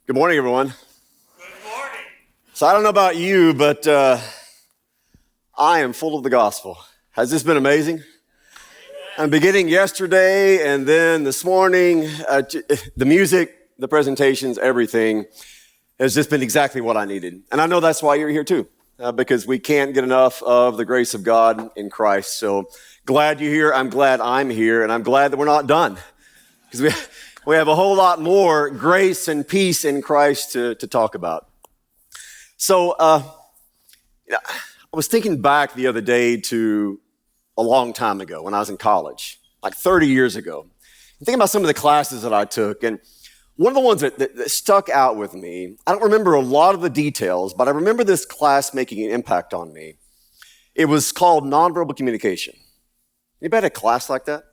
Good morning, everyone. Good morning. So I don't know about you, but I am full of the gospel. Has this been amazing? I'm beginning yesterday and then this morning, the music, the presentations, everything has just been exactly what I needed. And I know that's why you're here too, because we can't get enough of the grace of God in Christ. So glad you're here. I'm glad I'm here, and I'm glad that we're not done, because we have a whole lot more grace and peace in Christ to talk about. So I was thinking back the other day to a long time ago when I was in college, like 30 years ago. I'm thinking about some of the classes that I took, and one of the ones that stuck out with me, I don't remember a lot of the details, but I remember this class making an impact on me. It was called nonverbal communication. Anybody had a class like that?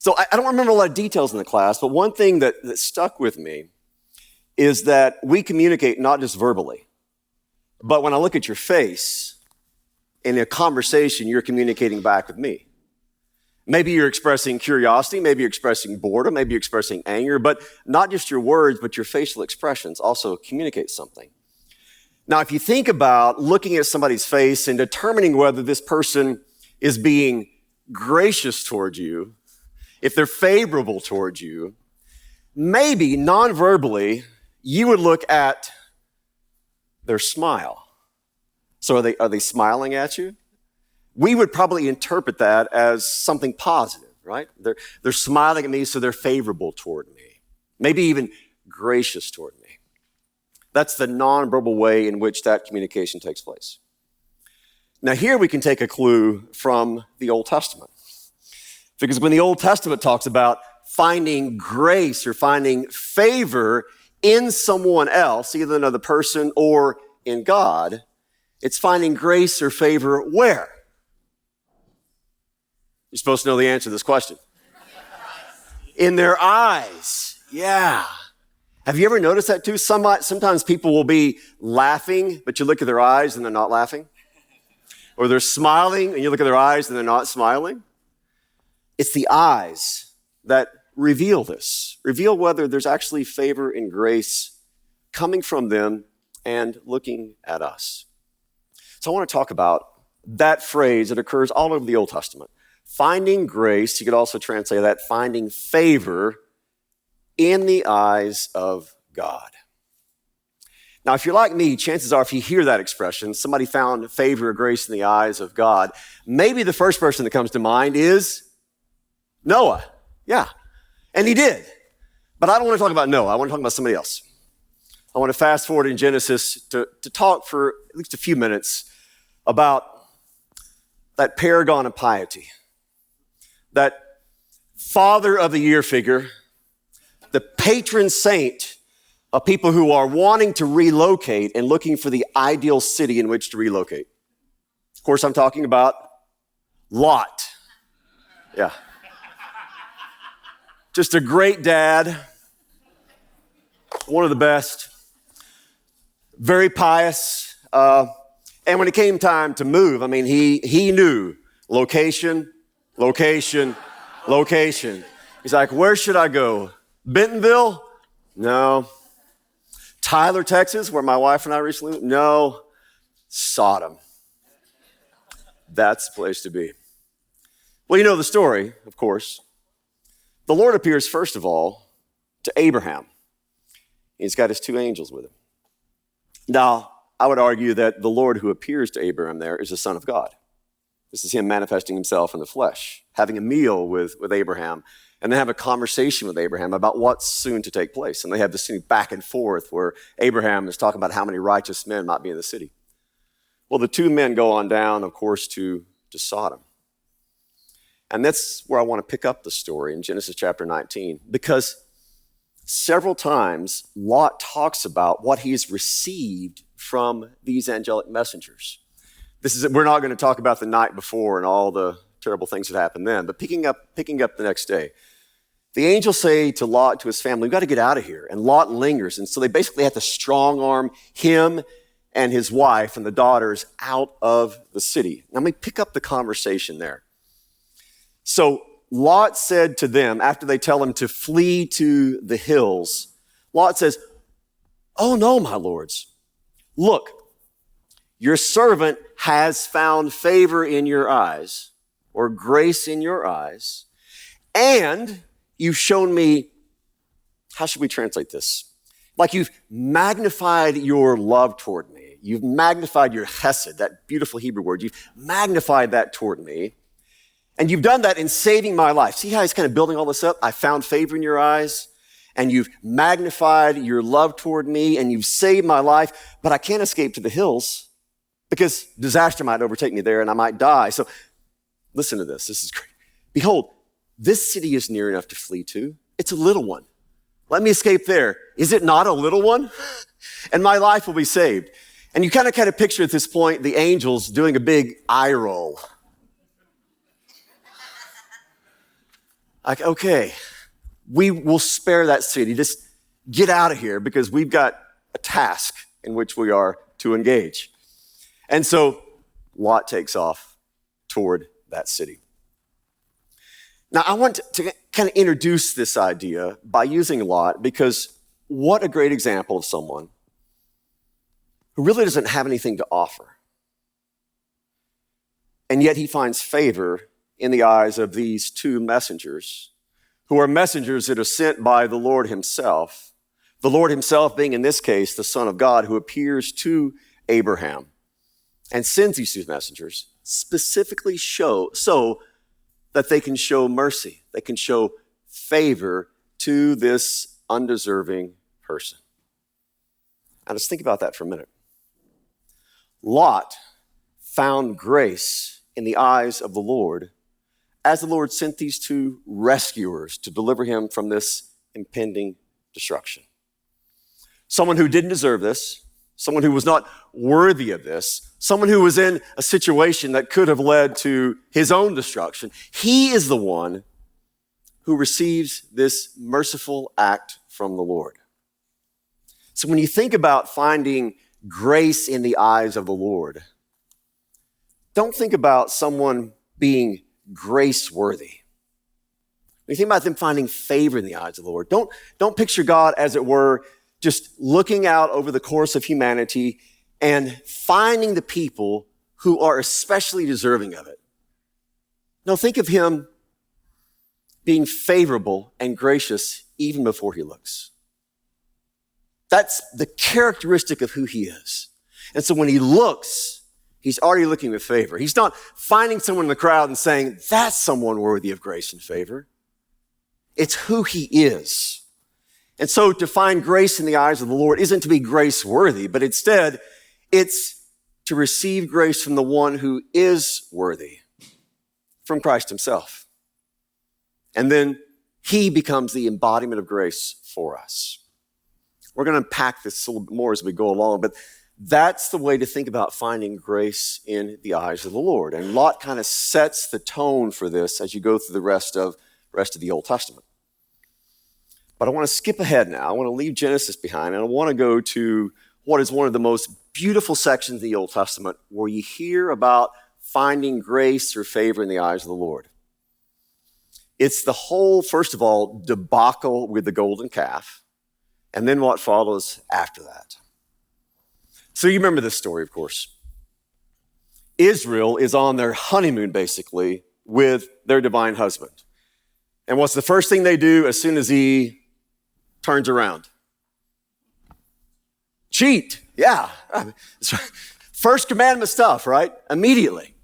So I don't remember a lot of details in the class, but one thing that stuck with me is that we communicate not just verbally, but when I look at your face, in a conversation, you're communicating back with me. Maybe you're expressing curiosity, maybe you're expressing boredom, maybe you're expressing anger, but not just your words, but your facial expressions also communicate something. Now, if you think about looking at somebody's face and determining whether this person is being gracious towards you, if they're favorable towards you, maybe non-verbally, you would look at their smile. So are they smiling at you? We would probably interpret that as something positive, right? They're smiling at me, so they're favorable toward me. Maybe even gracious toward me. That's the non-verbal way in which that communication takes place. Now here we can take a clue from the Old Testament. Because when the Old Testament talks about finding grace or finding favor in someone else, either another person or in God, it's finding grace or favor where? You're supposed to know the answer to this question. In their eyes. Yeah. Have you ever noticed that too? Sometimes people will be laughing, but you look at their eyes and they're not laughing. Or they're smiling and you look at their eyes and they're not smiling. It's the eyes that reveal this, reveal whether there's actually favor and grace coming from them and looking at us. So I want to talk about that phrase that occurs all over the Old Testament. Finding grace, you could also translate that, finding favor in the eyes of God. Now, if you're like me, chances are if you hear that expression, somebody found favor or grace in the eyes of God, maybe the first person that comes to mind is Noah. Yeah. And he did. But I don't want to talk about Noah. I want to talk about somebody else. I want to fast forward in Genesis to talk for at least a few minutes about that paragon of piety, that father of the year figure, the patron saint of people who are wanting to relocate and looking for the ideal city in which to relocate. Of course, I'm talking about Lot. Yeah. Just a great dad, one of the best, very pious. And when it came time to move, I mean, he knew location. He's like, where should I go? Bentonville? No. Tyler, Texas, where my wife and I recently moved? No. Sodom. That's the place to be. Well, you know the story, of course. The Lord appears, first of all, to Abraham. He's got his two angels with him. Now, I would argue that the Lord who appears to Abraham there is the Son of God. This is him manifesting himself in the flesh, having a meal with Abraham, and then have a conversation with Abraham about what's soon to take place. And they have this back and forth where Abraham is talking about how many righteous men might be in the city. Well, the two men go on down, of course, to Sodom. And that's where I want to pick up the story in Genesis chapter 19, because several times Lot talks about what he's received from these angelic messengers. We're not going to talk about the night before and all the terrible things that happened then, but picking up the next day, the angels say to Lot, to his family, we've got to get out of here. And Lot lingers. And so they basically have to strong arm him and his wife and the daughters out of the city. Now, let me pick up the conversation there. So Lot said to them, after they tell him to flee to the hills, Lot says, "Oh no, my lords. Look, your servant has found favor in your eyes, or grace in your eyes, and you've shown me," how should we translate this? Like you've magnified your love toward me. You've magnified your chesed, that beautiful Hebrew word. You've magnified that toward me. And you've done that in saving my life. See how he's kind of building all this up? I found favor in your eyes, and you've magnified your love toward me, and you've saved my life, but I can't escape to the hills because disaster might overtake me there and I might die. So listen to this. This is great. Behold, this city is near enough to flee to. It's a little one. Let me escape there. Is it not a little one? And my life will be saved. And you kind of picture at this point the angels doing a big eye roll. Like, okay, we will spare that city. Just get out of here because we've got a task in which we are to engage. And so Lot takes off toward that city. Now, I want to kind of introduce this idea by using Lot because what a great example of someone who really doesn't have anything to offer. And yet he finds favor in the eyes of these two messengers who are messengers that are sent by the Lord himself. The Lord himself being, in this case, the Son of God who appears to Abraham and sends these two messengers specifically so that they can show mercy. They can show favor to this undeserving person. Now let's think about that for a minute. Lot found grace in the eyes of the Lord as the Lord sent these two rescuers to deliver him from this impending destruction. Someone who didn't deserve this, someone who was not worthy of this, someone who was in a situation that could have led to his own destruction. He is the one who receives this merciful act from the Lord. So when you think about finding grace in the eyes of the Lord, don't think about someone being grace-worthy. When you think about them finding favor in the eyes of the Lord, don't picture God, as it were, just looking out over the course of humanity and finding the people who are especially deserving of it. No, think of him being favorable and gracious even before he looks. That's the characteristic of who he is. And so when he looks, he's already looking with favor. He's not finding someone in the crowd and saying, that's someone worthy of grace and favor. It's who he is. And so to find grace in the eyes of the Lord isn't to be grace worthy, but instead it's to receive grace from the one who is worthy, from Christ himself. And then he becomes the embodiment of grace for us. We're going to unpack this a little bit more as we go along, but that's the way to think about finding grace in the eyes of the Lord. And Lot kind of sets the tone for this as you go through the rest of the Old Testament. But I want to skip ahead now. I want to leave Genesis behind, and I want to go to what is one of the most beautiful sections of the Old Testament where you hear about finding grace or favor in the eyes of the Lord. It's the whole, first of all, debacle with the golden calf, and then what follows after that. So you remember this story, of course. Israel is on their honeymoon, basically, with their divine husband. And what's the first thing they do as soon as he turns around? Cheat. Yeah. First commandment stuff, right? Immediately.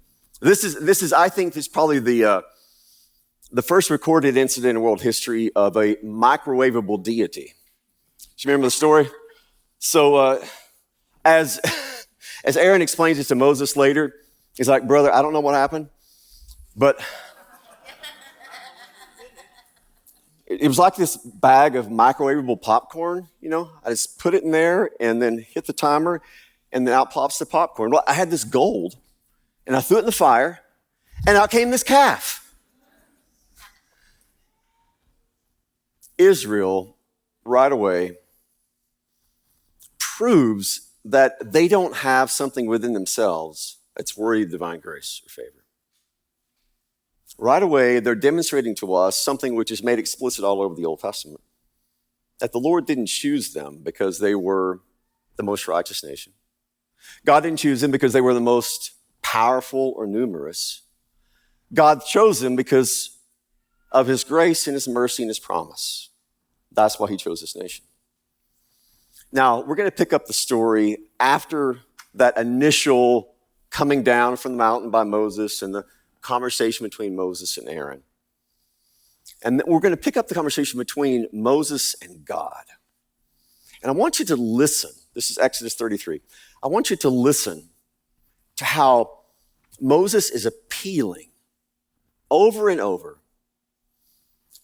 This is I think this is probably the first recorded incident in world history of a microwavable deity. Do you remember the story? So as Aaron explains it to Moses later, he's like, brother, I don't know what happened, but it was like this bag of microwavable popcorn, you know. I just put it in there and then hit the timer, and then out pops the popcorn. Well, I had this gold, and I threw it in the fire, and out came this calf. Israel, right away, proves that they don't have something within themselves that's worthy of divine grace or favor. Right away, they're demonstrating to us something which is made explicit all over the Old Testament. that the Lord didn't choose them because they were the most righteous nation. God didn't choose them because they were the most powerful or numerous. God chose them because of his grace and his mercy and his promise. That's why he chose this nation. Now, we're going to pick up the story after that initial coming down from the mountain by Moses and the conversation between Moses and Aaron. And we're going to pick up the conversation between Moses and God. And I want you to listen. This is Exodus 33. I want you to listen to how Moses is appealing over and over,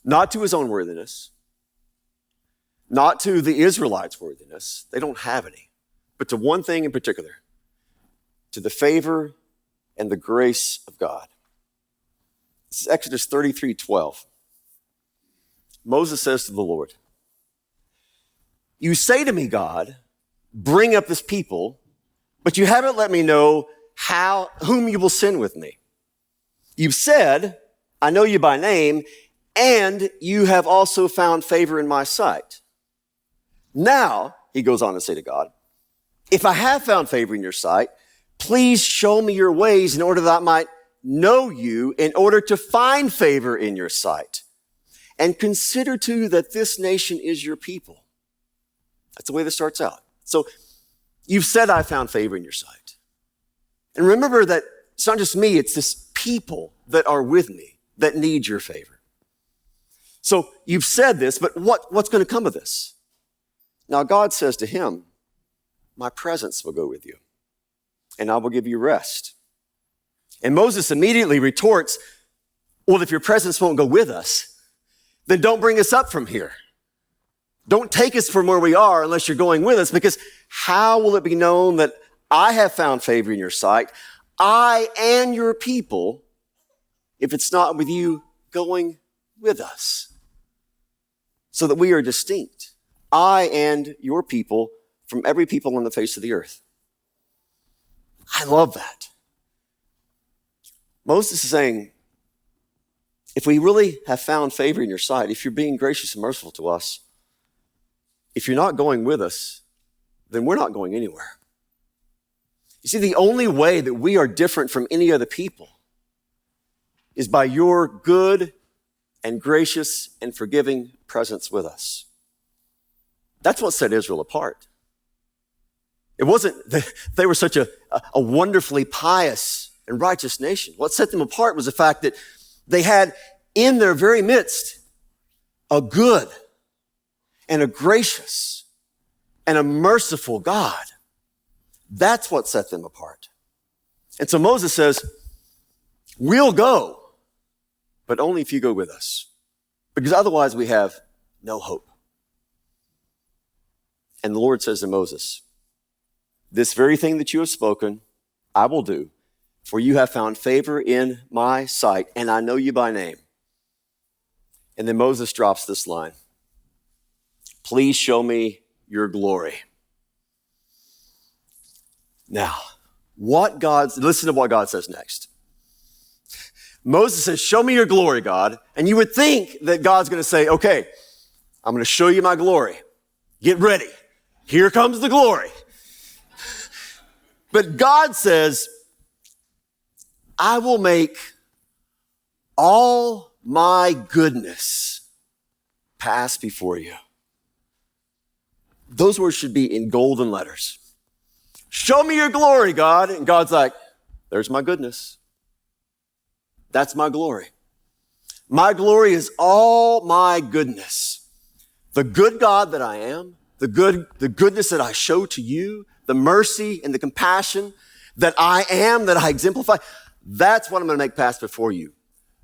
not to his own worthiness, not to the Israelites' worthiness. They don't have any. But to one thing in particular, to the favor and the grace of God. This is Exodus 33:12. Moses says to the Lord, "You say to me, God, bring up this people, but you haven't let me know whom you will send with me. You've said, I know you by name, and you have also found favor in my sight. Now," he goes on to say to God, "if I have found favor in your sight, please show me your ways in order that I might know you, in order to find favor in your sight. And consider too that this nation is your people." That's the way this starts out. So you've said I found favor in your sight. And remember that it's not just me, it's this people that are with me that need your favor. So you've said this, but what's going to come of this? Now God says to him, "My presence will go with you, and I will give you rest." And Moses immediately retorts, "Well, if your presence won't go with us, then don't bring us up from here. Don't take us from where we are unless you're going with us, because how will it be known that I have found favor in your sight, I and your people, if it's not with you going with us, so that we are distinct, I and your people, from every people on the face of the earth." I love that. Moses is saying, if we really have found favor in your sight, if you're being gracious and merciful to us, if you're not going with us, then we're not going anywhere. You see, the only way that we are different from any other people is by your good and gracious and forgiving presence with us. That's what set Israel apart. It wasn't that they were such a wonderfully pious and righteous nation. What set them apart was the fact that they had in their very midst a good and a gracious and a merciful God. That's what set them apart. And so Moses says, "We'll go, but only if you go with us, because otherwise we have no hope." And the Lord says to Moses, "This very thing that you have spoken, I will do, for you have found favor in my sight, and I know you by name." And then Moses drops this line, "Please show me your glory." Now, listen to what God says next. Moses says, "Show me your glory, God." And you would think that God's going to say, "Okay, I'm going to show you my glory. Get ready. Here comes the glory." But God says, "I will make all my goodness pass before you." Those words should be in golden letters. "Show me your glory, God." And God's like, "There's my goodness. That's my glory. My glory is all my goodness. The good God that I am, the goodness that I show to you, the mercy and the compassion that I am, that I exemplify, that's what I'm going to make pass before you."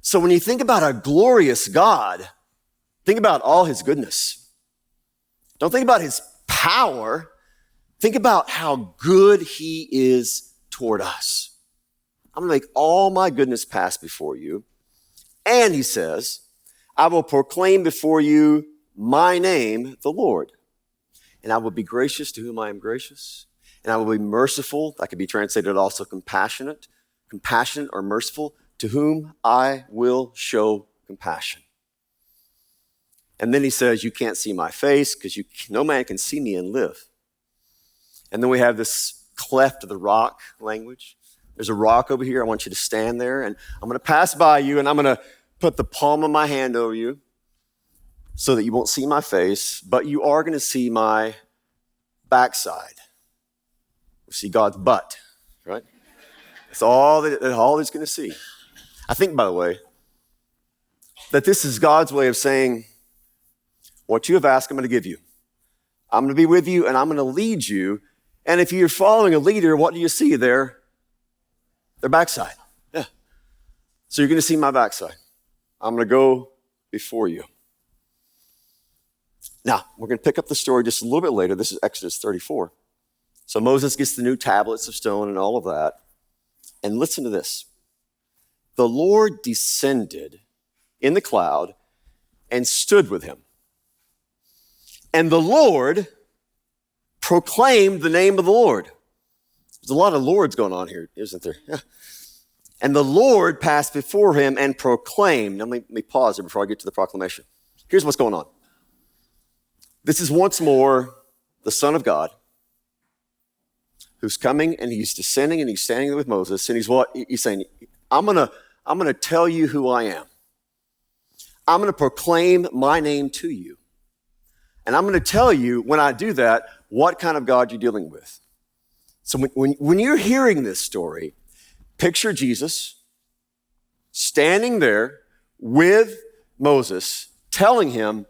So when you think about a glorious God, think about all his goodness. Don't think about his power. Think about how good he is toward us. "I'm going to make all my goodness pass before you." And he says, "I will proclaim before you my name, the Lord. And I will be gracious to whom I am gracious. And I will be merciful," that could be translated also compassionate or merciful, "to whom I will show compassion." And then he says, you can't see my face because no man can see me and live. And then we have this cleft of the rock language. There's a rock over here. I want you to stand there, and I'm going to pass by you, and I'm going to put the palm of my hand over you so that you won't see my face, but you are going to see my backside. You see God's butt, right? That's all he's going to see. I think, by the way, that this is God's way of saying, what you have asked, I'm going to give you. I'm going to be with you, and I'm going to lead you. And if you're following a leader, what do you see there? Their backside. Yeah. So you're going to see my backside. I'm going to go before you. Now, we're going to pick up the story just a little bit later. This is Exodus 34. So Moses gets the new tablets of stone and all of that. And listen to this. The Lord descended in the cloud and stood with him. And the Lord proclaimed the name of the Lord. There's a lot of Lords going on here, isn't there? Yeah. And the Lord passed before him and proclaimed. Now, let me pause here before I get to the proclamation. Here's what's going on. This is once more the Son of God who's coming, and he's descending, and he's standing there with Moses, and he's saying, I'm gonna tell you who I am. I'm gonna proclaim my name to you. And I'm going to tell you, when I do that, what kind of God you're dealing with. So when you're hearing this story, picture Jesus standing there with Moses, telling him,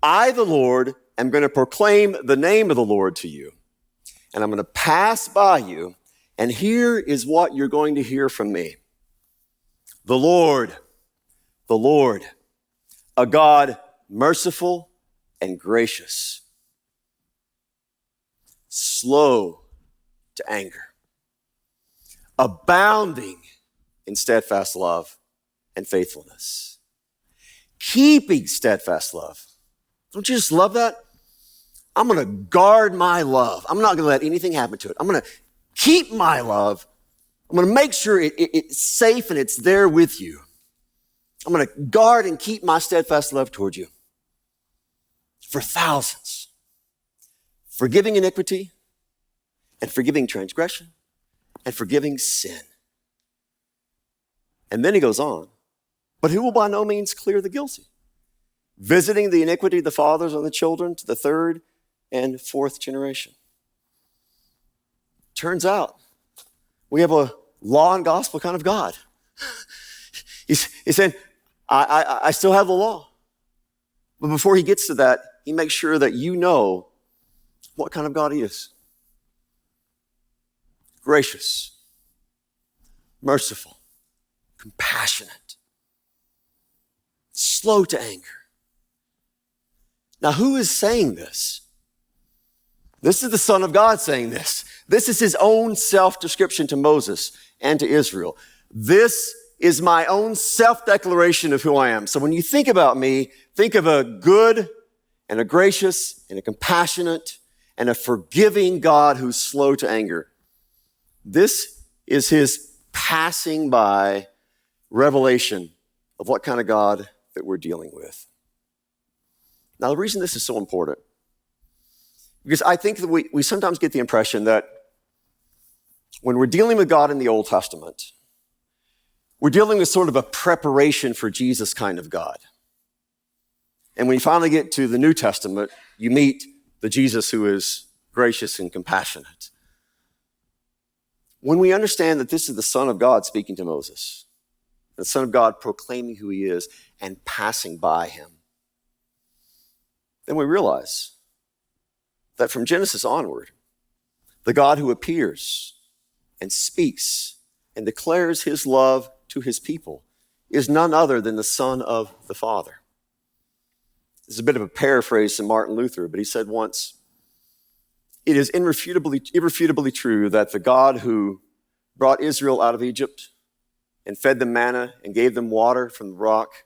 I, the Lord, am going to proclaim the name of the Lord to you. And I'm going to pass by you, and here is what you're going to hear from me. The Lord, a God merciful and gracious, slow to anger, abounding in steadfast love and faithfulness, keeping steadfast love. Don't you just love that? I'm going to guard my love. I'm not going to let anything happen to it. I'm going to keep my love. I'm going to make sure it's safe and it's there with you. I'm going to guard and keep my steadfast love toward you. For thousands, forgiving iniquity and forgiving transgression and forgiving sin. And then he goes on, but who will by no means clear the guilty, visiting the iniquity of the fathers on the children to the third and fourth generation. Turns out we have a law and gospel kind of God. He's saying, I still have the law. But before he gets to that, he makes sure that you know what kind of God he is. Gracious, merciful, compassionate, slow to anger. Now, who is saying this? This is the Son of God saying this. This is his own self-description to Moses and to Israel. This is my own self-declaration of who I am. So when you think about me, think of a good and a gracious and a compassionate and a forgiving God who's slow to anger. This is his passing by revelation of what kind of God that we're dealing with. Now, the reason this is so important, because I think that we sometimes get the impression that when we're dealing with God in the Old Testament, we're dealing with sort of a preparation for Jesus kind of God. And when you finally get to the New Testament, you meet the Jesus who is gracious and compassionate. When we understand that this is the Son of God speaking to Moses, the Son of God proclaiming who he is and passing by him, then we realize that from Genesis onward, the God who appears and speaks and declares his love to his people is none other than the Son of the Father. This is a bit of a paraphrase to Martin Luther, but he said once, it is irrefutably true that the God who brought Israel out of Egypt and fed them manna and gave them water from the rock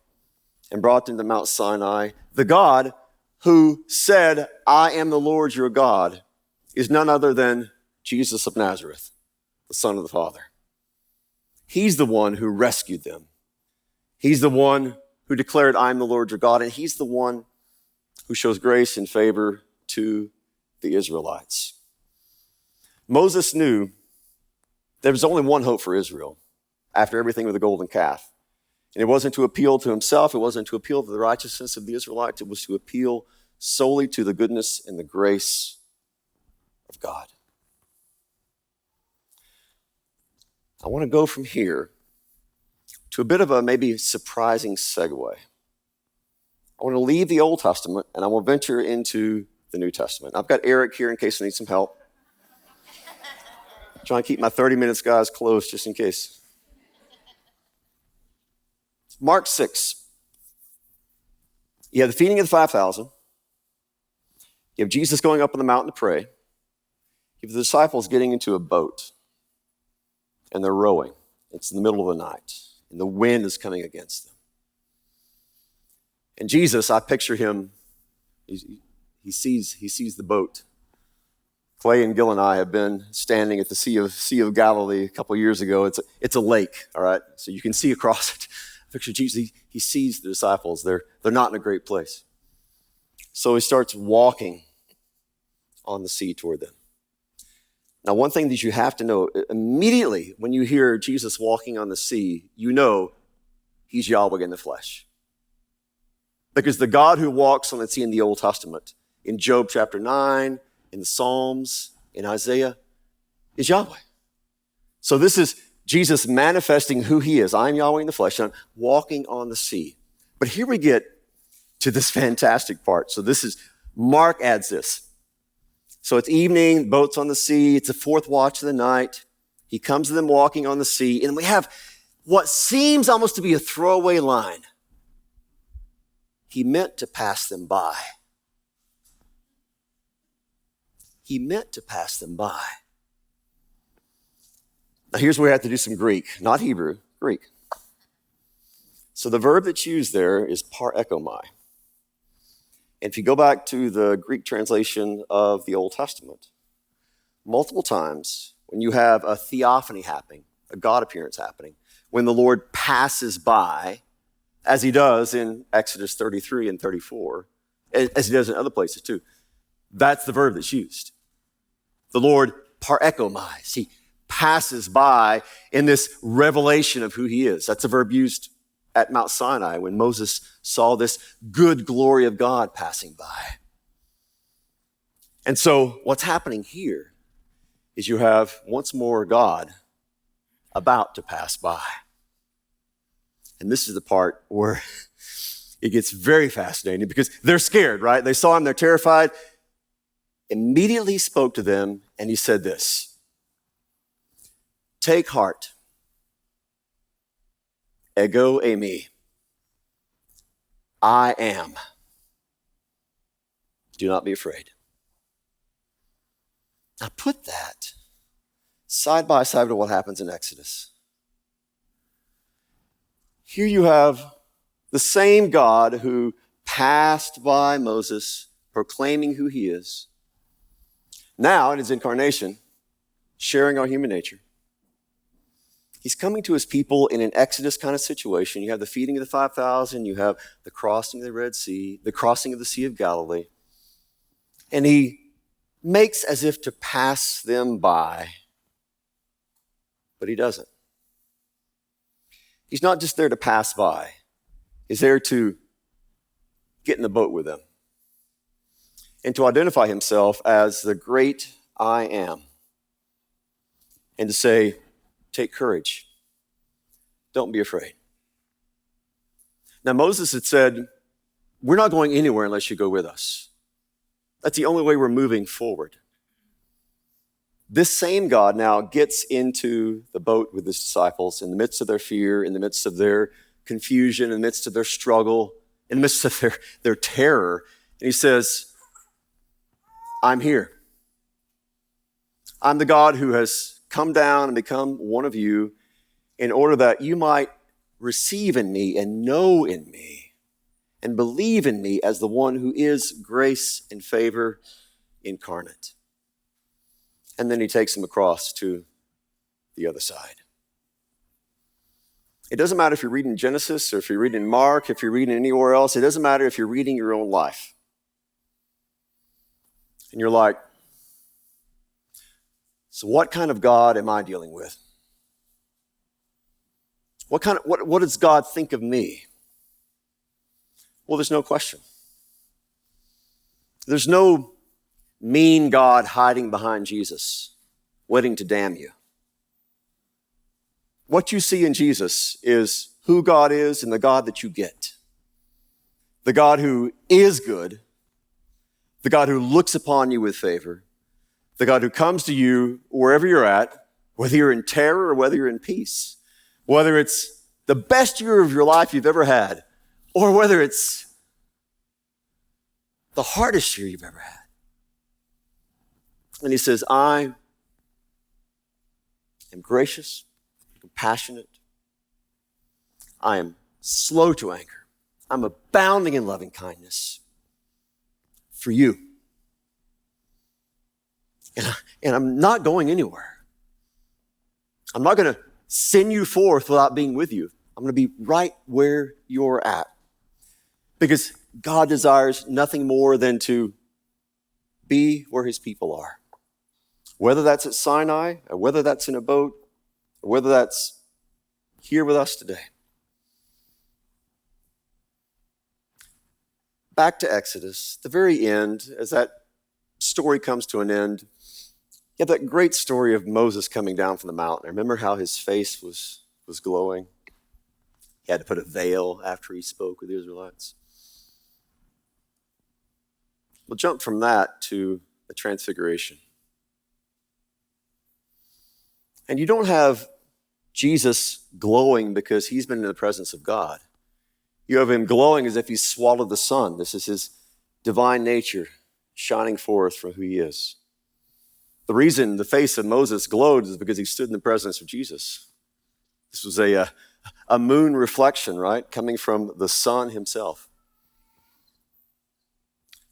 and brought them to Mount Sinai, the God who said, I am the Lord your God, is none other than Jesus of Nazareth, the Son of the Father. He's the one who rescued them. He's the one who declared, I am the Lord your God, and he's the one who shows grace and favor to the Israelites. Moses knew there was only one hope for Israel after everything with the golden calf. And it wasn't to appeal to himself. It wasn't to appeal to the righteousness of the Israelites. It was to appeal solely to the goodness and the grace of God. I want to go from here to a bit of a maybe surprising segue. I want to leave the Old Testament and I will venture into the New Testament. I've got Eric here in case I need some help. Trying to keep my 30 minutes, guys, close just in case. Mark 6. You have the feeding of the 5,000. You have Jesus going up on the mountain to pray. You have the disciples getting into a boat. And they're rowing. It's in the middle of the night. And the wind is coming against them. And Jesus, I picture him, he sees the boat. Clay and Gil and I have been standing at the Sea of Galilee a couple years ago. It's a lake, all right? So you can see across it. I picture Jesus, he sees the disciples. They're not in a great place. So he starts walking on the sea toward them. Now, one thing that you have to know, immediately when you hear Jesus walking on the sea, you know he's Yahweh in the flesh. Because the God who walks on the sea in the Old Testament, in Job chapter 9, in the Psalms, in Isaiah, is Yahweh. So this is Jesus manifesting who he is. I am Yahweh in the flesh, and I'm walking on the sea. But here we get to this fantastic part. So Mark adds this. So it's evening, boat's on the sea, it's the fourth watch of the night. He comes to them walking on the sea, and we have what seems almost to be a throwaway line. He meant to pass them by. He meant to pass them by. Now here's where we have to do some Greek, not Hebrew, Greek. So the verb that's used there is paraekomai. And if you go back to the Greek translation of the Old Testament, multiple times when you have a theophany happening, a God appearance happening, when the Lord passes by, as he does in Exodus 33 and 34, as he does in other places too, that's the verb that's used. The Lord paraekomais. He passes by in this revelation of who he is. That's a verb used at Mount Sinai when Moses saw this good glory of God passing by. And so what's happening here is you have once more God about to pass by. And this is the part where it gets very fascinating because they're scared, right? They saw him, they're terrified. Immediately spoke to them and he said this, "Take heart. Ego eimi. I am. Do not be afraid." Now put that side by side with what happens in Exodus. Here you have the same God who passed by Moses, proclaiming who he is. Now, in his incarnation, sharing our human nature. He's coming to his people in an Exodus kind of situation. You have the feeding of the 5,000. You have the crossing of the Red Sea, the crossing of the Sea of Galilee. And he makes as if to pass them by, but he doesn't. He's not just there to pass by. He's there to get in the boat with them and to identify himself as the great I am and to say, take courage. Don't be afraid. Now, Moses had said, we're not going anywhere unless you go with us. That's the only way we're moving forward. This same God now gets into the boat with his disciples in the midst of their fear, in the midst of their confusion, in the midst of their struggle, in the midst of their terror. And he says, I'm here. I'm the God who has come down and become one of you in order that you might receive in me and know in me and believe in me as the one who is grace and favor incarnate. And then he takes them across to the other side. It doesn't matter if you're reading Genesis or if you're reading Mark, if you're reading anywhere else. It doesn't matter if you're reading your own life. And you're like, so what kind of God am I dealing with? What does God think of me? Well, there's no question. There's no mean God hiding behind Jesus, waiting to damn you. What you see in Jesus is who God is and the God that you get. The God who is good, the God who looks upon you with favor, the God who comes to you wherever you're at, whether you're in terror or whether you're in peace, whether it's the best year of your life you've ever had, or whether it's the hardest year you've ever had. And he says, I am gracious, compassionate. I am slow to anger. I'm abounding in loving kindness for you. And I'm not going anywhere. I'm not going to send you forth without being with you. I'm going to be right where you're at. Because God desires nothing more than to be where his people are. Whether that's at Sinai, or whether that's in a boat, or whether that's here with us today. Back to Exodus, the very end, as that story comes to an end, you have that great story of Moses coming down from the mountain. Remember how his face was glowing? He had to put a veil after he spoke with the Israelites. We'll jump from that to the transfiguration. And you don't have Jesus glowing because he's been in the presence of God. You have him glowing as if he swallowed the sun. This is his divine nature shining forth from who he is. The reason the face of Moses glowed is because he stood in the presence of Jesus. This was a moon reflection, right? Coming from the sun himself.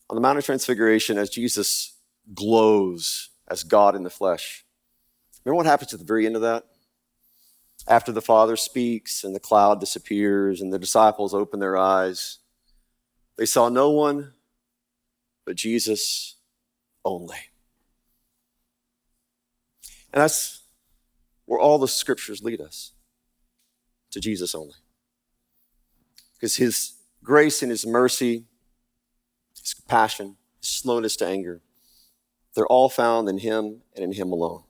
On the Mount of Transfiguration, as Jesus glows as God in the flesh, remember what happens at the very end of that? After the Father speaks and the cloud disappears and the disciples open their eyes, they saw no one but Jesus only. And that's where all the scriptures lead us, to Jesus only. Because his grace and his mercy, his compassion, his slowness to anger, they're all found in him and in him alone.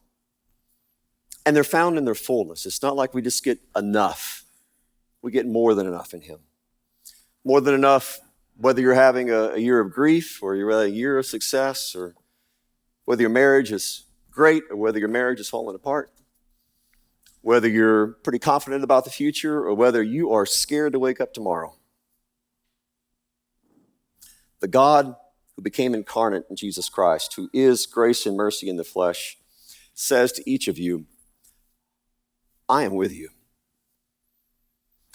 And they're found in their fullness. It's not like we just get enough. We get more than enough in him. More than enough, whether you're having a year of grief or you're having a year of success, or whether your marriage is great or whether your marriage is falling apart, whether you're pretty confident about the future or whether you are scared to wake up tomorrow. The God who became incarnate in Jesus Christ, who is grace and mercy in the flesh, says to each of you, I am with you.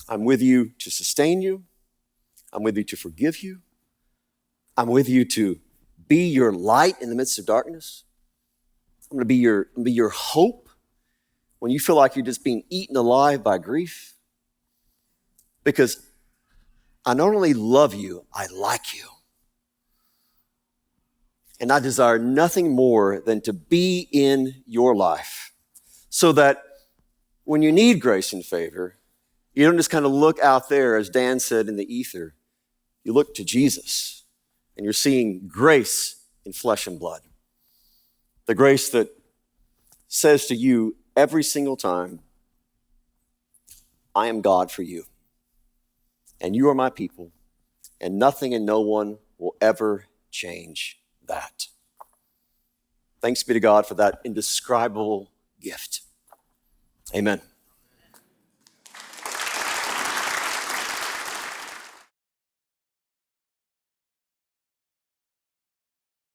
I'm with you to sustain you. I'm with you to forgive you. I'm with you to be your light in the midst of darkness. I'm going to be your hope when you feel like you're just being eaten alive by grief. Because I not only love you, I like you. And I desire nothing more than to be in your life so that when you need grace and favor, you don't just kind of look out there, as Dan said, in the ether. You look to Jesus, and you're seeing grace in flesh and blood. The grace that says to you every single time, I am God for you, and you are my people, and nothing and no one will ever change that. Thanks be to God for that indescribable gift. Amen.